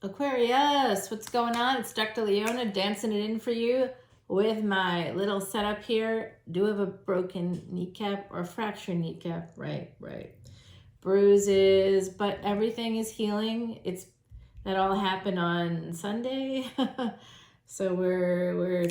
Aquarius, what's going on? It's Dr. Leona dancing it in for you with my little setup here. Do have a broken kneecap or fractured kneecap? Right. Bruises, but everything is healing. That all happened on Sunday. So we're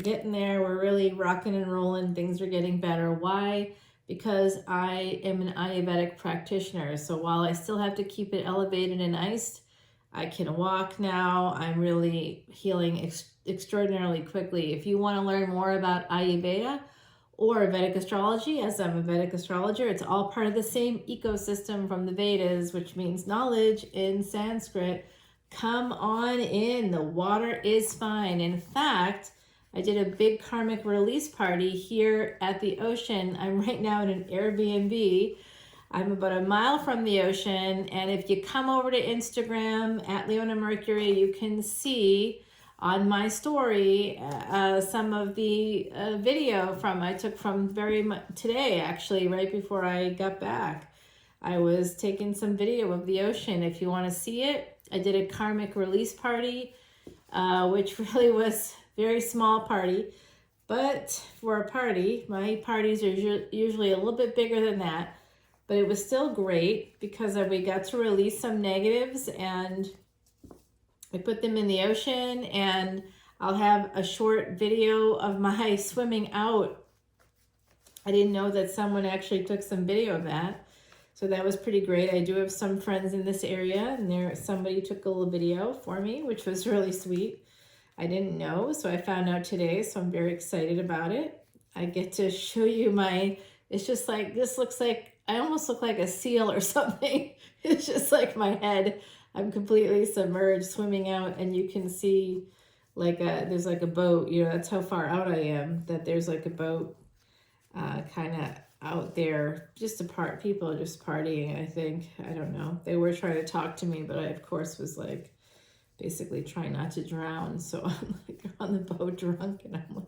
getting there. We're really rocking and rolling. Things are getting better. Why? Because I am an Ayurvedic practitioner. So while I still have to keep it elevated and iced, I can walk now. I'm really healing extraordinarily quickly. If you want to learn more about Ayurveda or Vedic Astrology, as I'm a Vedic astrologer, it's all part of the same ecosystem from the Vedas, which means knowledge in Sanskrit. Come on in. The water is fine. In fact, I did a big karmic release party here at the ocean. I'm right now in an Airbnb. I'm about a mile from the ocean, and if you come over to Instagram at Leona Mercury, you can see on my story some of the video I took from today, actually, right before I got back. I was taking some video of the ocean. If you want to see it, I did a karmic release party, which really was a very small party. But for a party, my parties are usually a little bit bigger than that. But it was still great because we got to release some negatives, and I put them in the ocean, and I'll have a short video of my swimming out. I didn't know that someone actually took some video of that. So that was pretty great. I do have some friends in this area, and somebody took a little video for me, which was really sweet. I didn't know, so I found out today, so I'm very excited about it. I get to show you it's just like, this looks like, I almost look like a seal or something. It's just like my head. I'm completely submerged, swimming out, and you can see there's like a boat, that's how far out I am, that there's like a boat kind of out there, just apart, people are just partying, I think. I don't know. They were trying to talk to me, but I, of course, was like, basically trying not to drown. So I'm like on the boat drunk, and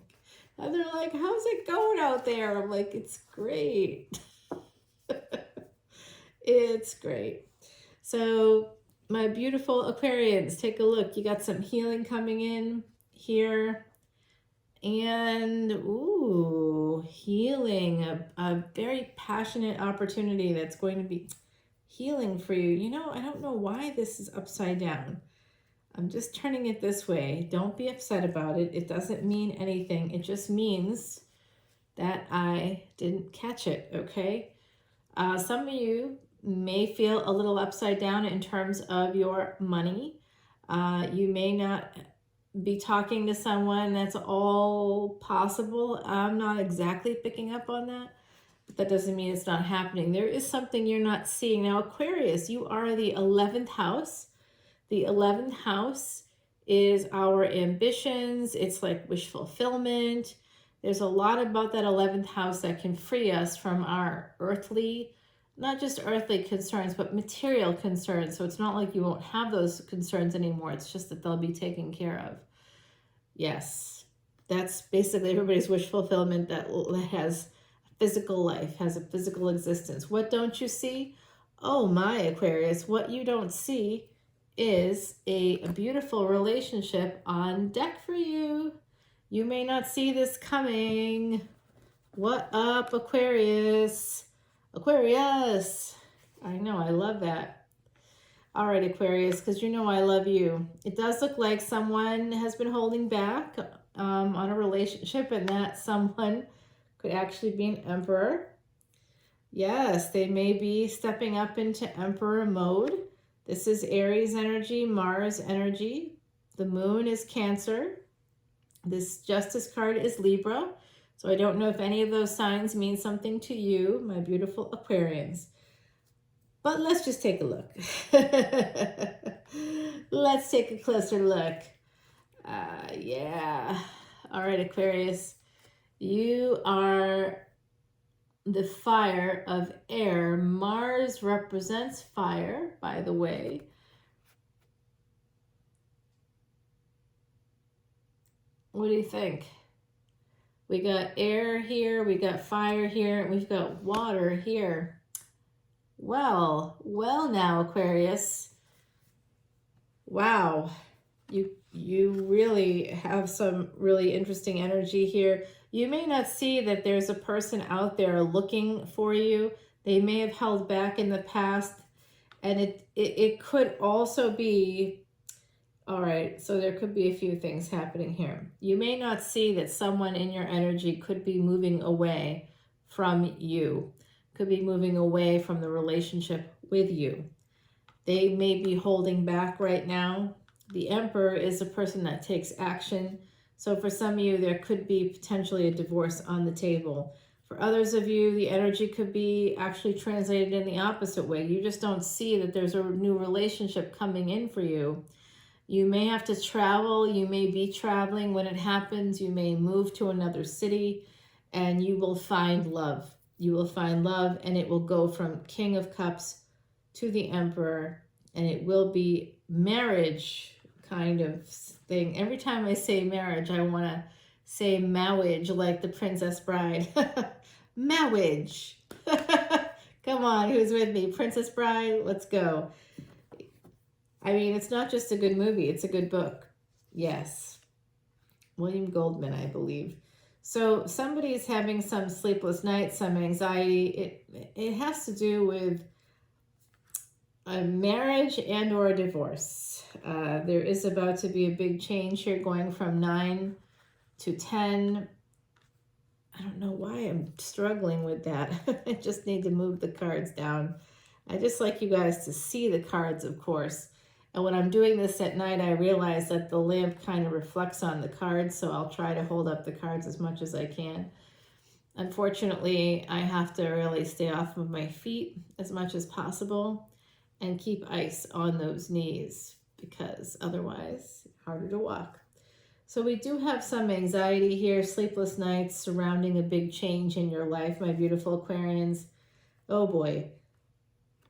and they're like, how's it going out there? I'm like, it's great. It's great. So my beautiful Aquarians, take a look. You got some healing coming in here. And, ooh, healing, a very passionate opportunity that's going to be healing for you. I don't know why this is upside down. I'm just turning it this way. Don't be upset about it. It doesn't mean anything. It just means that I didn't catch it, okay? Some of you may feel a little upside down in terms of your money. You may not be talking to someone. That's all possible. I'm not exactly picking up on that, but that doesn't mean it's not happening. There is something you're not seeing. Now, Aquarius, you are the 11th house. The 11th house is our ambitions. It's like wish fulfillment. There's a lot about that 11th house that can free us from our earthly, not just earthly concerns, but material concerns. So it's not like you won't have those concerns anymore. It's just that they'll be taken care of. Yes, that's basically everybody's wish fulfillment that has a physical life, has a physical existence. What don't you see? Oh my, Aquarius, what you don't see is a beautiful relationship on deck for you. You may not see this coming. What up, Aquarius? Aquarius. I know, I love that. All right, Aquarius, because I love you. It does look like someone has been holding back on a relationship, and that someone could actually be an emperor. Yes, they may be stepping up into emperor mode. This is Aries energy, Mars energy. The moon is Cancer. This Justice card is Libra. So I don't know if any of those signs mean something to you, my beautiful Aquarians. But let's just take a look. Let's take a closer look. Yeah. All right, Aquarius. You are the fire of air. Mars represents fire, by the way. What do you think? We got air here, we got fire here, and we've got water here. Well now, Aquarius. Wow. You really have some really interesting energy here. You may not see that there's a person out there looking for you. They may have held back in the past, and it could also be, all right, so there could be a few things happening here. You may not see that someone in your energy could be moving away from you, could be moving away from the relationship with you. They may be holding back right now. The Emperor is a person that takes action. So for some of you, there could be potentially a divorce on the table. For others of you, the energy could be actually translated in the opposite way. You just don't see that there's a new relationship coming in for you. You may have to travel. You may be traveling. When it happens, you may move to another city and you will find love. You will find love, and it will go from King of Cups to the Emperor, and it will be marriage kind of thing. Every time I say marriage, I want to say marriage like the Princess Bride. Marriage. Come on, who's with me? Princess Bride, let's go. I mean, it's not just a good movie, it's a good book. Yes. William Goldman, I believe. So somebody is having some sleepless nights, some anxiety. It has to do with a marriage and or a divorce. There is about to be a big change here, going from 9 to 10. I don't know why I'm struggling with that. I just need to move the cards down. I just like you guys to see the cards, of course. And when I'm doing this at night, I realize that the lamp kind of reflects on the cards, so I'll try to hold up the cards as much as I can. Unfortunately, I have to really stay off of my feet as much as possible and keep ice on those knees, because otherwise, harder to walk. So we do have some anxiety here, sleepless nights surrounding a big change in your life, my beautiful Aquarians. Oh boy.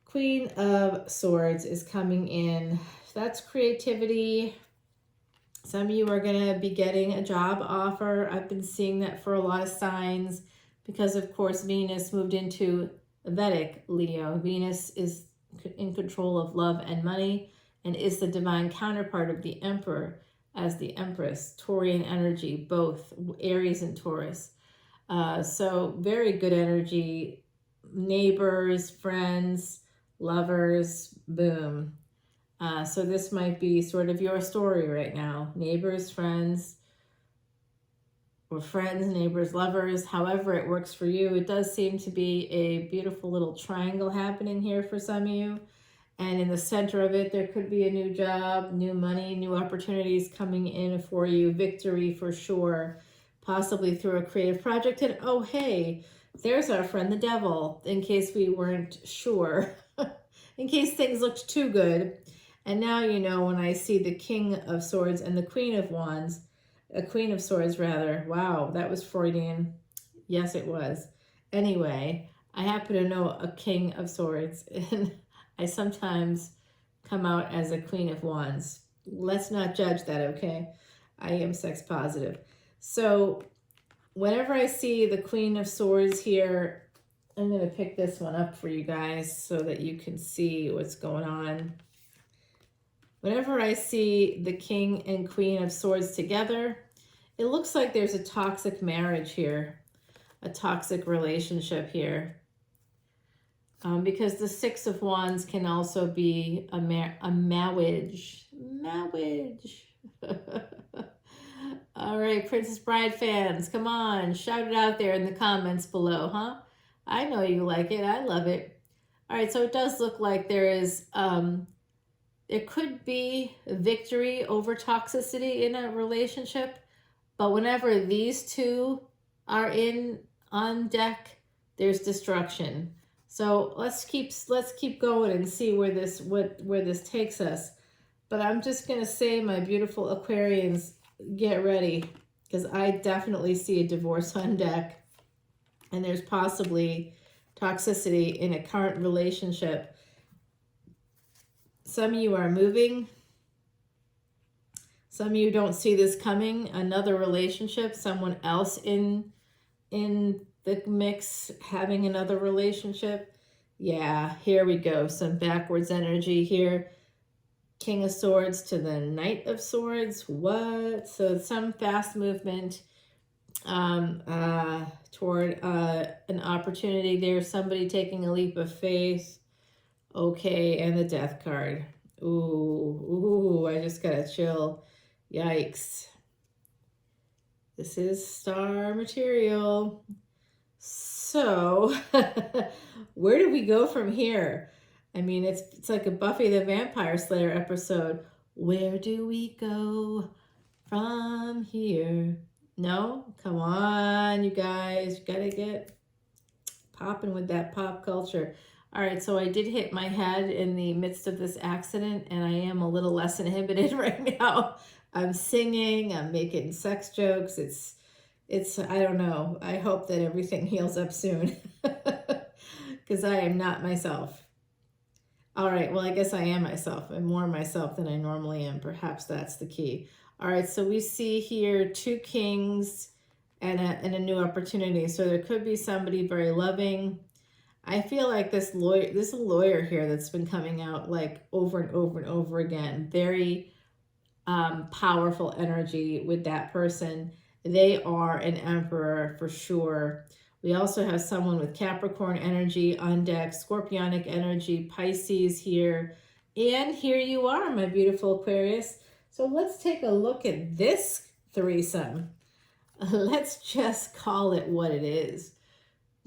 Queen of Swords is coming in. That's creativity. Some of you are going to be getting a job offer. I've been seeing that for a lot of signs because, of course, Venus moved into Vedic Leo. Venus is in control of love and money and is the divine counterpart of the Emperor as the Empress. Taurian energy, both Aries and Taurus. So very good energy. Neighbors, friends, lovers, boom. So this might be sort of your story right now. Neighbors, friends, or friends, neighbors, lovers, however it works for you. It does seem to be a beautiful little triangle happening here for some of you. And in the center of it, there could be a new job, new money, new opportunities coming in for you. Victory for sure, possibly through a creative project. And oh, hey, there's our friend the devil, in case we weren't sure, in case things looked too good. And now you know, when I see the King of Swords and the Queen of Wands, a Queen of Swords rather. Wow, that was Freudian. Yes, it was. Anyway, I happen to know a King of Swords, and I sometimes come out as a Queen of Wands. Let's not judge that, okay? I am sex positive. So whenever I see the Queen of Swords here, I'm going to pick this one up for you guys so that you can see what's going on. Whenever I see the King and Queen of Swords together, it looks like there's a toxic marriage here, a toxic relationship here. Because the Six of Wands can also be a marriage. Marriage. All right, Princess Bride fans, come on, shout it out there in the comments below, huh? I know you like it. I love it. All right, so it does look like there is, it could be victory over toxicity in a relationship, but whenever these two are on deck, there's destruction. So let's keep going and see where this takes us. But I'm just gonna say, my beautiful Aquarians, get ready, because I definitely see a divorce on deck, and there's possibly toxicity in a current relationship. Some of you are moving. Some of you don't see this coming. Another relationship, someone else in the mix having another relationship. Yeah, here we go. Some backwards energy here. King of Swords to the Knight of Swords. What? So some fast movement toward an opportunity there. Somebody taking a leap of faith. Okay, and the Death card. Ooh, I just got a chill. Yikes. This is star material. So, where do we go from here? I mean, it's like a Buffy the Vampire Slayer episode. Where do we go from here? No? Come on, you guys. You gotta get popping with that pop culture. All right, so I did hit my head in the midst of this accident, and I am a little less inhibited right now. I'm singing, I'm making sex jokes. It's I don't know. I hope that everything heals up soon because I am not myself. All right, well, I guess I am myself. I'm more myself than I normally am. Perhaps that's the key. All right, so we see here 2 kings and a new opportunity. So there could be somebody very loving. I feel like this lawyer, there's a lawyer here that's been coming out like over and over and over again. Very powerful energy with that person. They are an emperor for sure. We also have someone with Capricorn energy on deck, Scorpionic energy, Pisces here. And here you are, my beautiful Aquarius. So let's take a look at this threesome. Let's just call it what it is.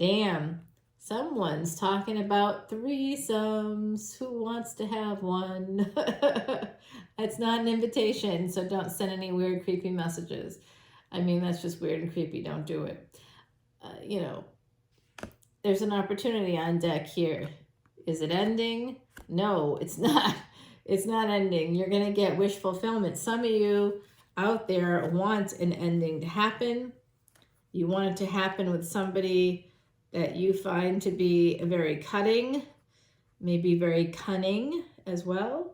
Damn, someone's talking about threesomes. Who wants to have one? It's not an invitation, so don't send any weird, creepy messages. I mean, that's just weird and creepy. Don't do it. You know, there's an opportunity on deck here. Is it ending? No, it's not. It's not ending. You're going to get wish fulfillment. Some of you out there want an ending to happen. You want it to happen with somebody that you find to be very cutting, maybe very cunning as well.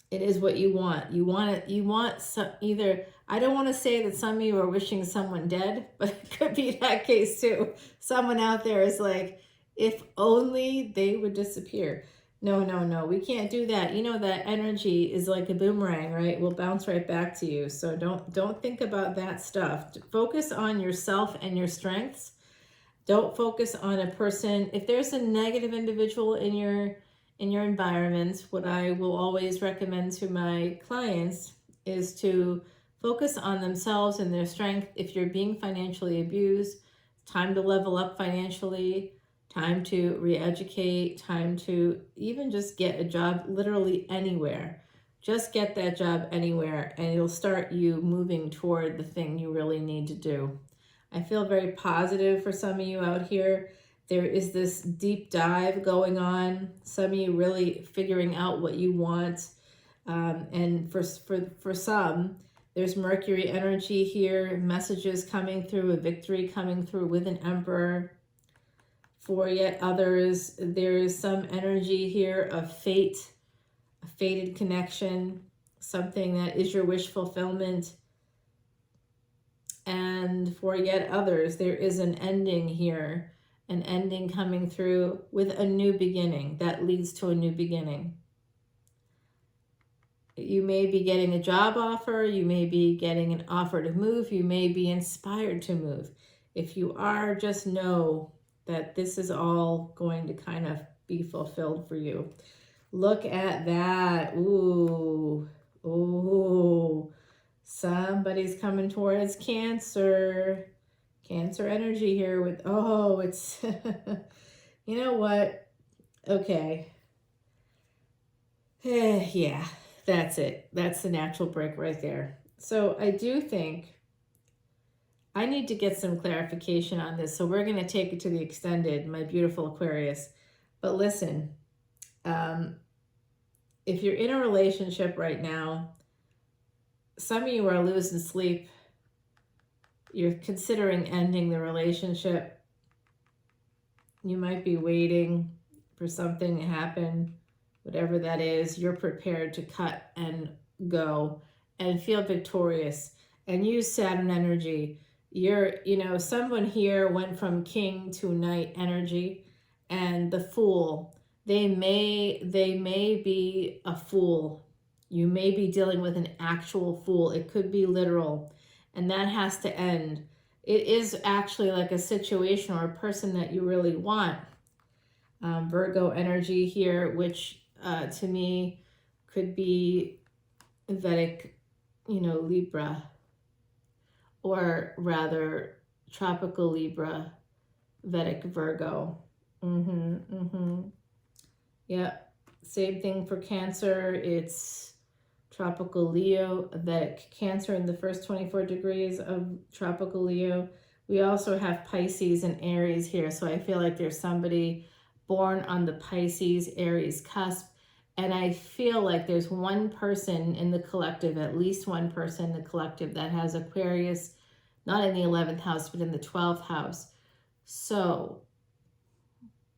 It is what you want. You want it. You want some, either. I don't want to say that some of you are wishing someone dead, but it could be that case too. Someone out there is like, if only they would disappear. No, no, no. We can't do that. You know that energy is like a boomerang, right? It will bounce right back to you. So don't think about that stuff. Focus on yourself and your strengths. Don't focus on a person. If there's a negative individual in your environment, what I will always recommend to my clients is to focus on themselves and their strength. If you're being financially abused, time to level up financially, time to re-educate, time to even just get a job literally anywhere. Just get that job anywhere and it'll start you moving toward the thing you really need to do. I feel very positive for some of you out here. There is this deep dive going on. Some of you really figuring out what you want. And for some, there's Mercury energy here, messages coming through, a victory coming through with an emperor. For yet others, there is some energy here of fate, a fated connection, something that is your wish fulfillment. And for yet others, there is an ending here, an ending coming through with a new beginning that leads to a new beginning. You may be getting a job offer, you may be getting an offer to move, you may be inspired to move. If you are, just know that this is all going to kind of be fulfilled for you. Look at that. Ooh, ooh. Somebody's coming towards Cancer. Cancer energy here with, oh, it's, you know what? Okay. Yeah, that's it. That's the natural break right there. So I do think I need to get some clarification on this. So we're going to take it to the extended, my beautiful Aquarius. But listen, if you're in a relationship right now, some of you are losing sleep. You're considering ending the relationship. You might be waiting for something to happen, whatever that is. You're prepared to cut and go and feel victorious and use Saturn energy. Someone here went from king to knight energy, and the Fool. they may be a fool. You may be dealing with an actual fool. It could be literal, and that has to end. It is actually like a situation or a person that you really want. Virgo energy here, which to me could be Vedic, Libra, or rather tropical Libra, Vedic Virgo. Yeah, same thing for Cancer. It's tropical Leo, Vedic Cancer in the first 24 degrees of tropical Leo. We also have Pisces and Aries here, so I feel like there's somebody born on the Pisces Aries cusp, and I feel like there's one person in the collective, at least one person in the collective, that has Aquarius, not in the 11th house, but in the 12th house. So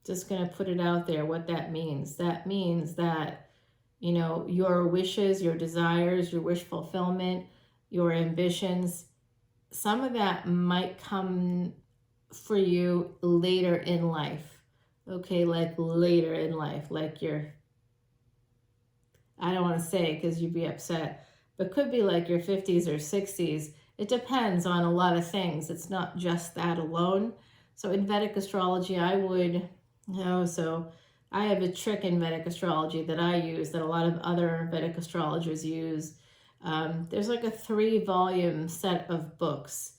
just going to put it out there what that means. That means that, your wishes, your desires, your wish fulfillment, your ambitions, some of that might come for you later in life. Okay, like later in life, like I don't want to say because you'd be upset, but could be like your 50s or 60s. It depends on a lot of things. It's not just that alone. So in Vedic astrology, so I have a trick in Vedic astrology that I use that a lot of other Vedic astrologers use. There's like a 3-volume set of books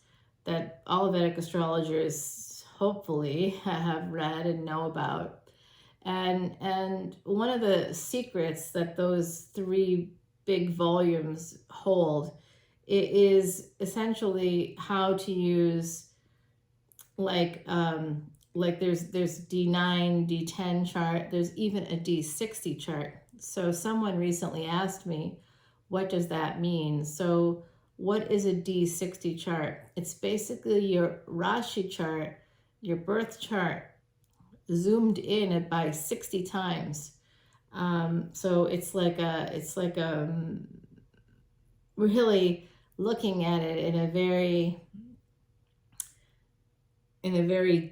that all Vedic astrologers hopefully have read and know about. And one of the secrets that those 3 big volumes hold, it is essentially how to use like there's D9, D10 chart, there's even a D60 chart. So someone recently asked me, what does that mean? So what is a D60 chart? It's basically your Rashi chart, your birth chart, zoomed in by 60 times. So it's like really looking at it in a very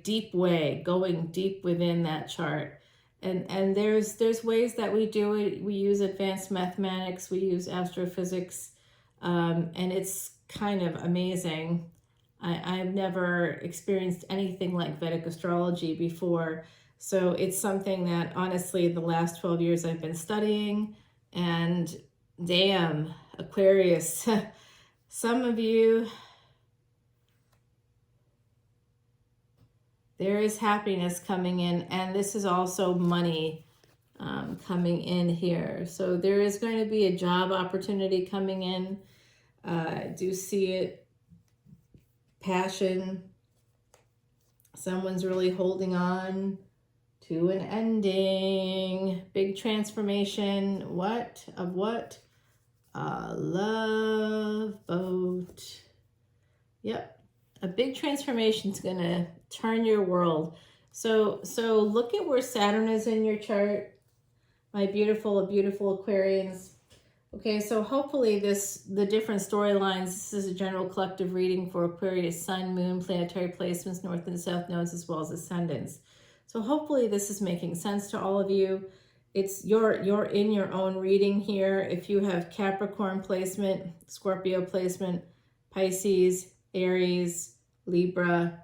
deep way, going deep within that chart. And there's ways that we do it. We use advanced mathematics, we use astrophysics, and it's kind of amazing. I've never experienced anything like Vedic astrology before. So it's something that honestly the last 12 years I've been studying, and damn, Aquarius, some of you, there is happiness coming in, and this is also money coming in here. So there is going to be a job opportunity coming in. I do see it. Passion. Someone's really holding on to an ending. Big transformation. What? Of what? Love boat. Yep. A big transformation is going to turn your world. So look at where Saturn is in your chart, my beautiful Aquarians. Okay, so hopefully the different storylines, this is a general collective reading for Aquarius, Sun, Moon, planetary placements, North and South nodes, as well as ascendants. So hopefully this is making sense to all of you. It's you're in your own reading here. If you have Capricorn placement, Scorpio placement, Pisces, Aries, Libra,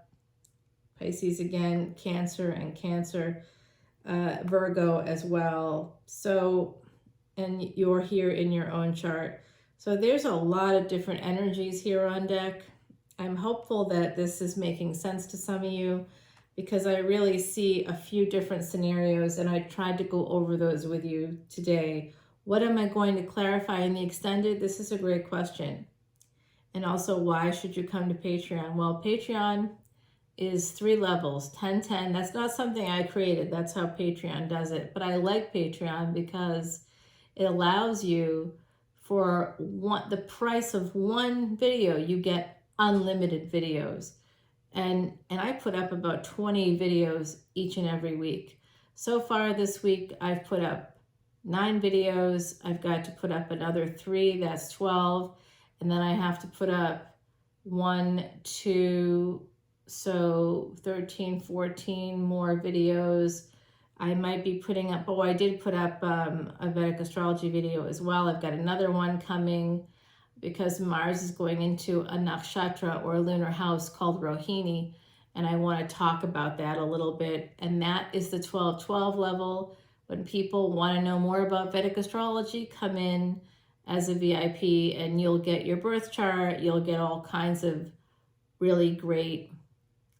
Pisces again, Cancer and Cancer, Virgo as well. So, and you're here in your own chart. So there's a lot of different energies here on deck. I'm hopeful that this is making sense to some of you, because I really see a few different scenarios, and I tried to go over those with you today. What am I going to clarify in the extended? This is a great question. And also, why should you come to Patreon? Well, Patreon is 3 levels, 10. That's not something I created. That's how Patreon does it. But I like Patreon because it allows you, for the price of 1 video, you get unlimited videos. And I put up about 20 videos each and every week. So far this week, I've put up 9 videos. I've got to put up another 3, that's 12. And then I have to put up 1, 2, so 13, 14 more videos. I might be putting up, I did put up a Vedic astrology video as well. I've got another one coming because Mars is going into a nakshatra or a lunar house called Rohini, and I want to talk about that a little bit. And that is the 1212 level. When people want to know more about Vedic astrology, come in as a VIP and you'll get your birth chart. You'll get all kinds of really great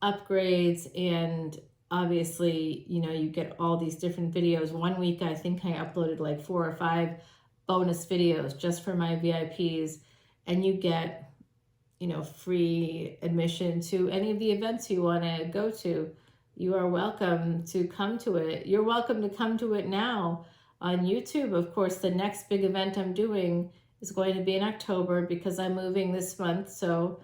upgrades, and obviously, you know, you get all these different videos. One week, I think I uploaded like 4 or 5 bonus videos just for my VIPs, and you get, you know, free admission to any of the events you want to go to. You are welcome to come to it. You're welcome to come to it now on YouTube. Of course, the next big event I'm doing is going to be in October because I'm moving this month. So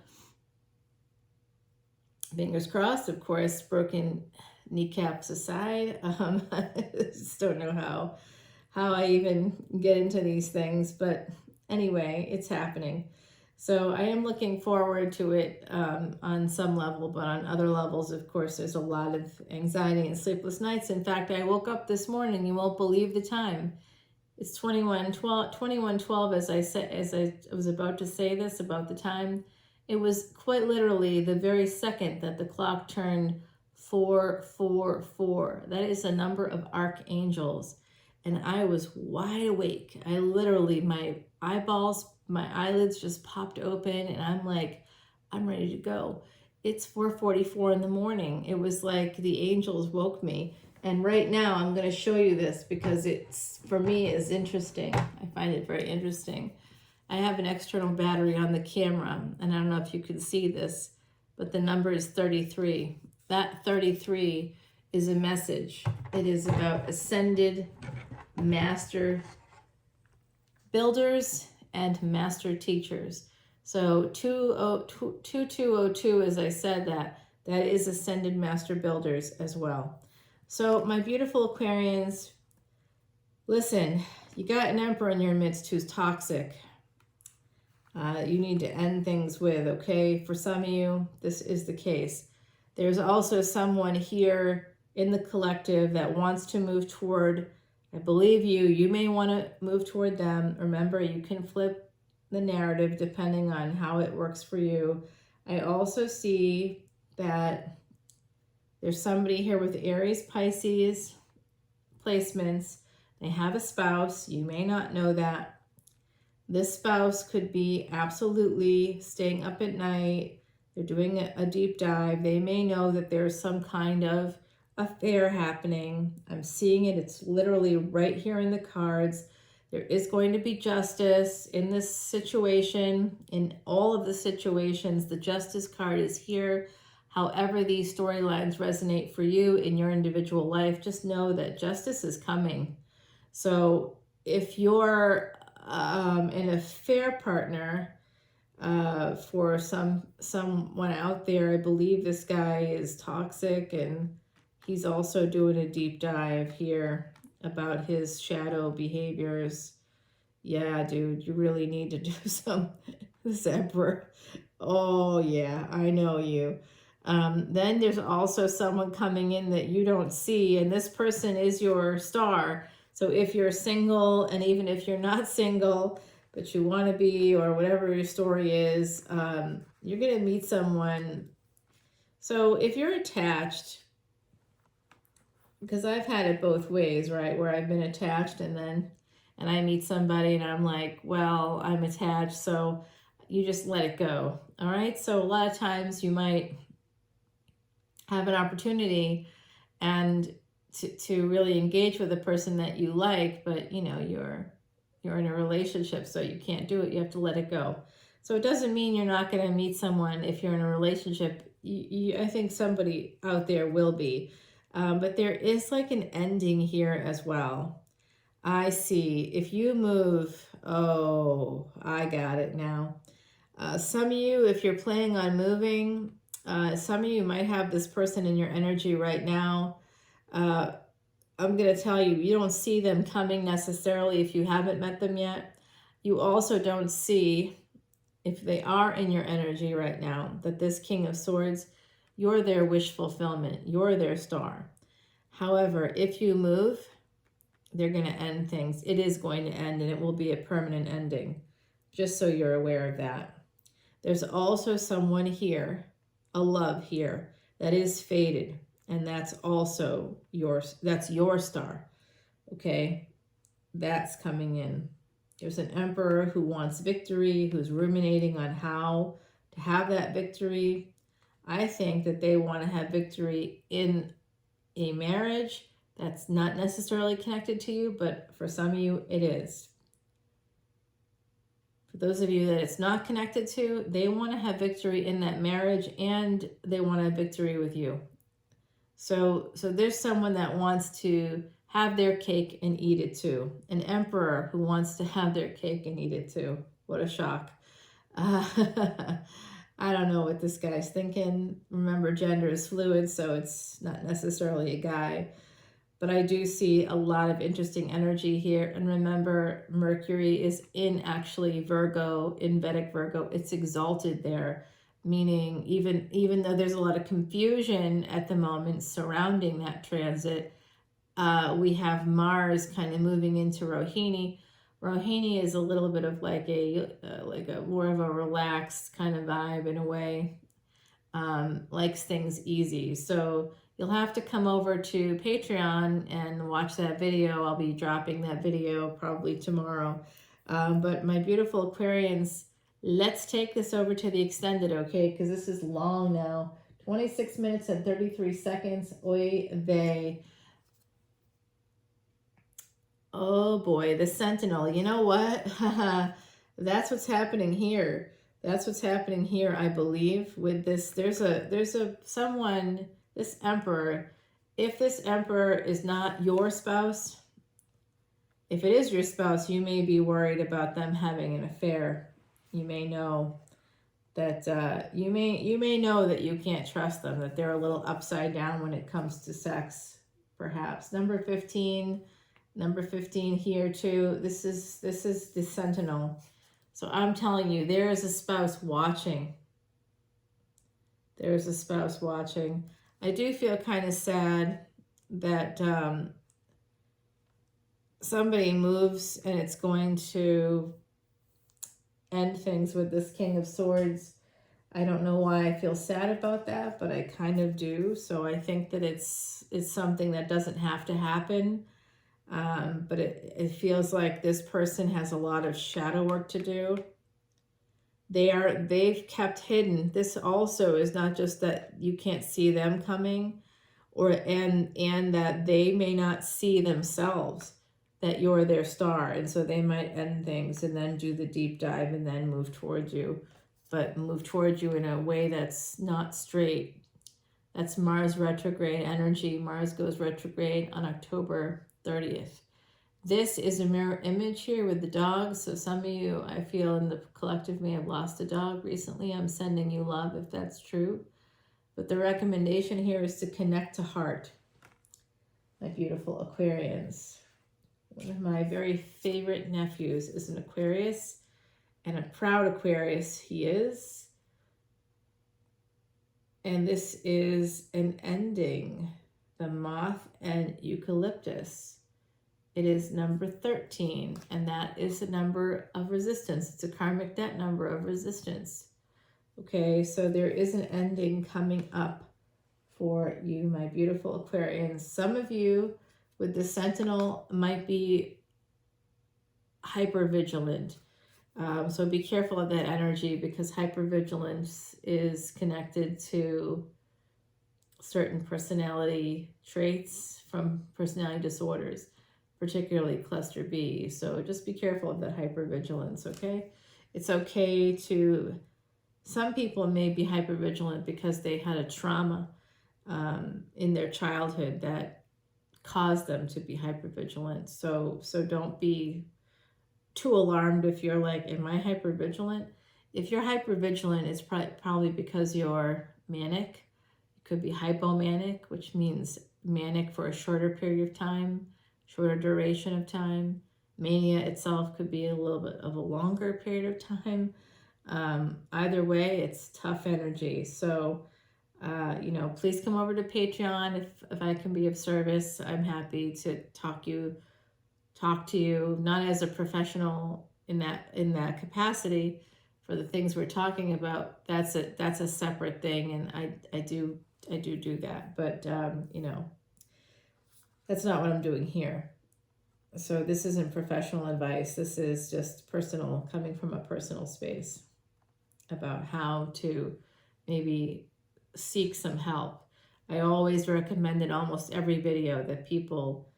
fingers crossed, of course, broken kneecaps aside. I just don't know how I even get into these things. But anyway, it's happening. So I am looking forward to it on some level, but on other levels, of course, there's a lot of anxiety and sleepless nights. In fact, I woke up this morning, you won't believe the time. It's 21:12 as I said, as I was about to say this about the time. It was quite literally the very second that the clock turned 444. That is a number of archangels. And I was wide awake. I literally, my eyelids just popped open, and I'm like, I'm ready to go. It's 4:44 in the morning. It was like the angels woke me. And right now I'm going to show you this because it's, for me, is interesting. I find it very interesting. I have an external battery on the camera, and I don't know if you can see this, but the number is 33. That 33 is a message. It is about ascended master builders and master teachers. So 2202, as I said, that is ascended master builders as well. So my beautiful Aquarians, listen, you got an emperor in your midst who's toxic. You need to end things with, okay? For some of you, this is the case. There's also someone here in the collective that wants to move toward, I believe you may want to move toward them. Remember, you can flip the narrative depending on how it works for you. I also see that there's somebody here with Aries, Pisces placements. They have a spouse. You may not know that. This spouse could be absolutely staying up at night. They're doing a deep dive. They may know that there's some kind of affair happening. I'm seeing it. It's literally right here in the cards. There is going to be justice in this situation. In all of the situations, the justice card is here. However these storylines resonate for you in your individual life, just know that justice is coming. So if you're an affair partner for someone out there, I believe this guy is toxic, and he's also doing a deep dive here about his shadow behaviors. Yeah, dude, you really need to do some this emperor. Oh yeah, I know you. Then there's also someone coming in that you don't see, and this person is your star. So if you're single, and even if you're not single, but you want to be, or whatever your story is, you're going to meet someone. So if you're attached, because I've had it both ways, right? Where I've been attached and I meet somebody and I'm like, well, I'm attached. So you just let it go. All right. So a lot of times you might have an opportunity and to really engage with a person that you like, but you know, you're in a relationship, so you can't do it. You have to let it go. So it doesn't mean you're not going to meet someone if you're in a relationship. I think somebody out there will be. But there is like an ending here as well. I see. If you move, oh, I got it now. Some of you, if you're planning on moving, some of you might have this person in your energy right now. I'm going to tell you, you don't see them coming necessarily if you haven't met them yet. You also don't see, if they are in your energy right now, that this King of Swords, you're their wish fulfillment. You're their star. However, if you move, they're going to end things. It is going to end, and it will be a permanent ending, just so you're aware of that. There's also someone here, a love here, that is fated, and that's also that's your star, okay? That's coming in. There's an emperor who wants victory, who's ruminating on how to have that victory. I think that they want to have victory in a marriage that's not necessarily connected to you, but for some of you, it is. For those of you that it's not connected to, they want to have victory in that marriage, and they want to have victory with you. So there's someone that wants to have their cake and eat it too. An emperor who wants to have their cake and eat it too. What a shock. I don't know what this guy's thinking. Remember, gender is fluid, so it's not necessarily a guy. But I do see a lot of interesting energy here. And remember, Mercury is in actually Virgo, in Vedic Virgo. It's exalted there, meaning even though there's a lot of confusion at the moment surrounding that transit, we have Mars kind of moving into Rohini. Rohini is a little bit of like a more of a relaxed kind of vibe in a way, likes things easy. So you'll have to come over to Patreon and watch that video. I'll be dropping that video probably tomorrow. But my beautiful Aquarians, let's take this over to the extended, okay? Because this is long now. 26 minutes and 33 seconds. Oy vey. Oh boy, the Sentinel. You know what? That's what's happening here. That's what's happening here, I believe, with this. There's someone, this Emperor. If this Emperor is not your spouse, if it is your spouse, you may be worried about them having an affair. You may know that you may know that you can't trust them, that they're a little upside down when it comes to sex, perhaps. Number 15 here too. This is the Sentinel. So I'm telling you, there is a spouse watching. There's a spouse watching. I do feel kind of sad that somebody moves and it's going to end things with this King of Swords. I don't know why I feel sad about that, but I kind of do. So I think that it's something that doesn't have to happen. But it feels like this person has a lot of shadow work to do. They've kept hidden. This also is not just that you can't see them coming, and that they may not see themselves that you're their star, and so they might end things and then do the deep dive and then move towards you, but move towards you in a way that's not straight. That's Mars retrograde energy. Mars goes retrograde on October 30th. This is a mirror image here with the dogs. So some of you, I feel in the collective, may have lost a dog recently. I'm sending you love if that's true. But the recommendation here is to connect to heart. My beautiful Aquarians. One of my very favorite nephews is an Aquarius, and a proud Aquarius he is. And this is an ending. The moth and eucalyptus. It is number 13, and that is the number of resistance. It's a karmic debt number of resistance. Okay, so there is an ending coming up for you, my beautiful Aquarians. Some of you with the Sentinel might be hypervigilant. So be careful of that energy, because hypervigilance is connected to certain personality traits from personality disorders, particularly cluster B. So just be careful of that hypervigilance, okay? It's okay to, some people may be hypervigilant because they had a trauma in their childhood that caused them to be hypervigilant. So don't be too alarmed if you're like, am I hypervigilant? If you're hypervigilant, it's probably because you're manic. It could be hypomanic, which means manic for a shorter period of time, shorter duration of time. Mania itself could be a little bit of a longer period of time. Either way, it's tough energy. So You know, please come over to Patreon if I can be of service. I'm happy to talk to you, not as a professional in that capacity for the things we're talking about. That's a separate thing, and I do that, but you know, that's not what I'm doing here. So this isn't professional advice. This is just personal, coming from a personal space about how to maybe seek some help. I always recommend in almost every video that people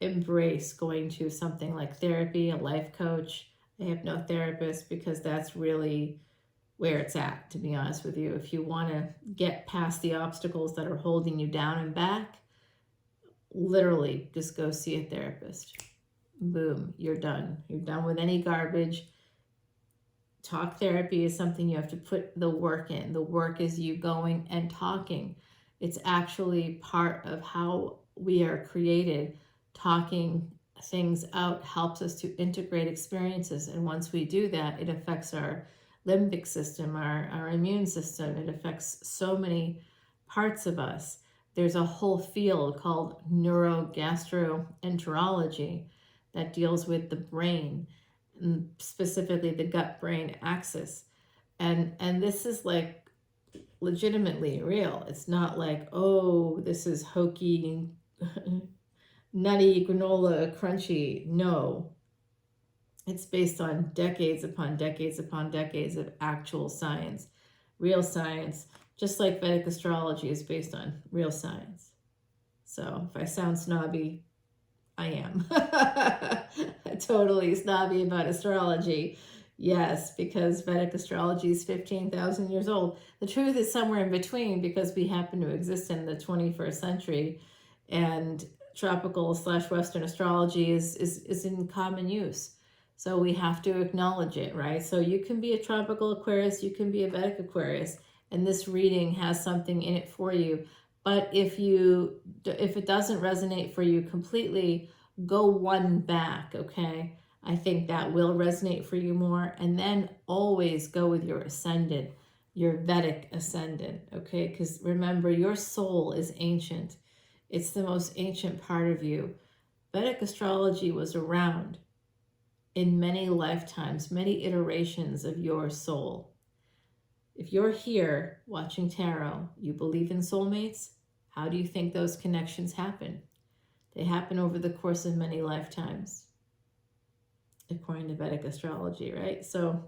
embrace going to something like therapy, a life coach, a hypnotherapist, because that's really where it's at, to be honest with you. If you want to get past the obstacles that are holding you down and back, literally just go see a therapist. Boom, you're done. You're done with any garbage. Talk therapy is something you have to put the work in. The work is you going and talking. It's actually part of how we are created. Talking things out helps us to integrate experiences. And once we do that, it affects our limbic system, our immune system. It affects so many parts of us. There's a whole field called neurogastroenterology that deals with the brain, specifically the gut-brain axis. And this is like legitimately real. It's not like, oh, this is hokey, nutty, granola, crunchy. No. It's based on decades upon decades upon decades of actual science, real science, just like Vedic astrology is based on real science. So if I sound snobby, I am. Totally snobby about astrology. Yes, because Vedic astrology is 15,000 years old. The truth is somewhere in between, because we happen to exist in the 21st century, and tropical/Western astrology is in common use. So we have to acknowledge it, right? So you can be a tropical Aquarius, you can be a Vedic Aquarius, and this reading has something in it for you. But if it doesn't resonate for you completely, go one back, okay? I think that will resonate for you more. And then always go with your ascendant, your Vedic ascendant, okay? Because remember, your soul is ancient. It's the most ancient part of you. Vedic astrology was around in many lifetimes, many iterations of your soul. If you're here watching tarot, you believe in soulmates, how do you think those connections happen? They happen over the course of many lifetimes, according to Vedic astrology, right? So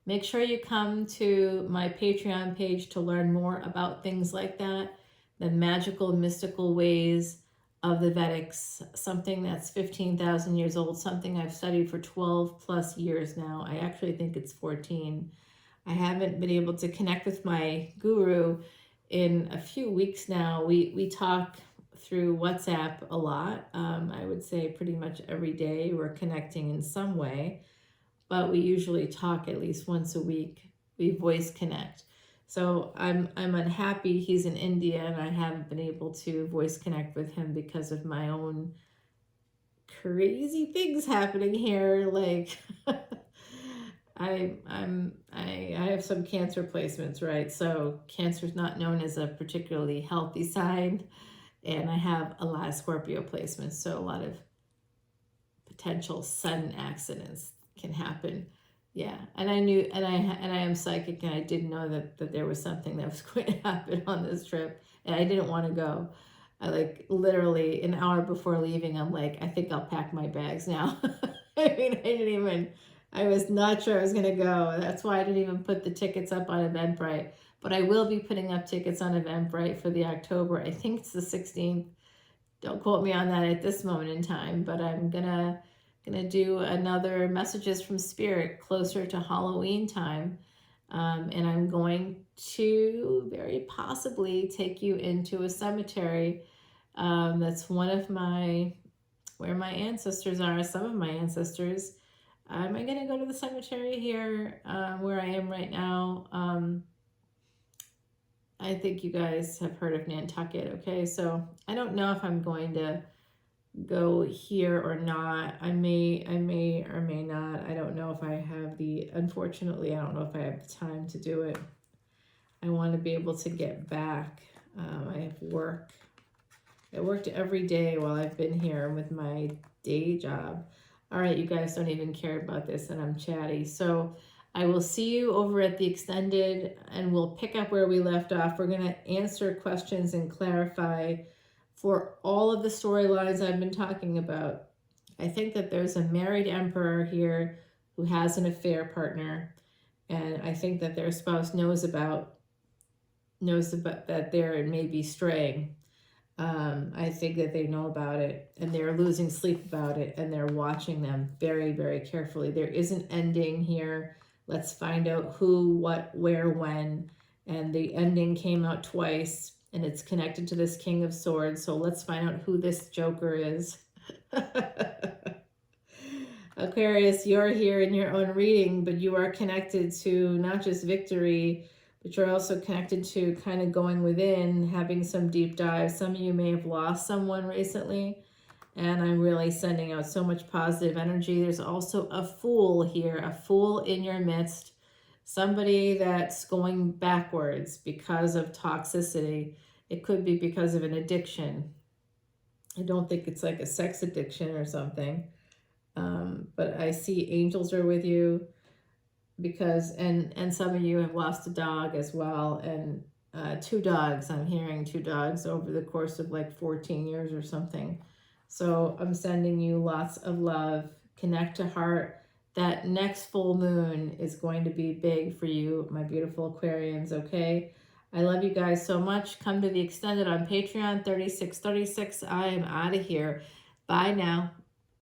make sure you come to my Patreon page to learn more about things like that, the magical, mystical ways of the Vedics, something that's 15,000 years old, something I've studied for 12 plus years now. I actually think it's 14. I haven't been able to connect with my guru in a few weeks now. We talk through WhatsApp a lot. I would say pretty much every day we're connecting in some way, but we usually talk at least once a week. We voice connect. So I'm unhappy he's in India and I haven't been able to voice connect with him because of my own crazy things happening here. Like I have some cancer placements, right? So cancer is not known as a particularly healthy sign, and I have a lot of Scorpio placements, so a lot of potential sudden accidents can happen. Yeah, and I knew, and I am psychic, and I did know that there was something that was going to happen on this trip, and I didn't want to go. I like literally an hour before leaving, I'm like, I think I'll pack my bags now. I was not sure I was going to go. That's why I didn't even put the tickets up on Eventbrite. But I will be putting up tickets on Eventbrite for the October. I think it's the 16th. Don't quote me on that at this moment in time. But I'm gonna do another Messages from Spirit closer to Halloween time. And I'm going to very possibly take you into a cemetery. That's one of where my ancestors are, some of my ancestors. I'm going to go to the cemetery here where I am right now. I think you guys have heard of Nantucket, okay? So I don't know if I'm going to go here or not. I may or may not. I don't know if I have unfortunately, I don't know if I have the time to do it. I want to be able to get back. I have work. I worked every day while I've been here with my day job. All right, you guys don't even care about this, and I'm chatty. So I will see you over at the extended, and we'll pick up where we left off. We're going to answer questions and clarify for all of the storylines I've been talking about. I think that there's a married emperor here who has an affair partner, and I think that their spouse knows about that they're maybe straying. I think that they know about it, and they're losing sleep about it, and they're watching them very, very carefully. There is an ending here. Let's find out who, what, where, when. And the ending came out twice, and it's connected to this King of Swords. So let's find out who this Joker is. Aquarius, you're here in your own reading, but you are connected to not just victory, but you're also connected to kind of going within, having some deep dives. Some of you may have lost someone recently, and I'm really sending out so much positive energy. There's also a fool here, a fool in your midst, somebody that's going backwards because of toxicity. It could be because of an addiction. I don't think it's like a sex addiction or something, but I see angels are with you. Because and some of you have lost a dog as well, and 2 dogs. I'm hearing 2 dogs over the course of like 14 years or something. So I'm sending you lots of love. Connect to heart. That next full moon is going to be big for you, my beautiful Aquarians. Okay, I love you guys so much. Come to the extended on Patreon. 3636. I am out of here. Bye now.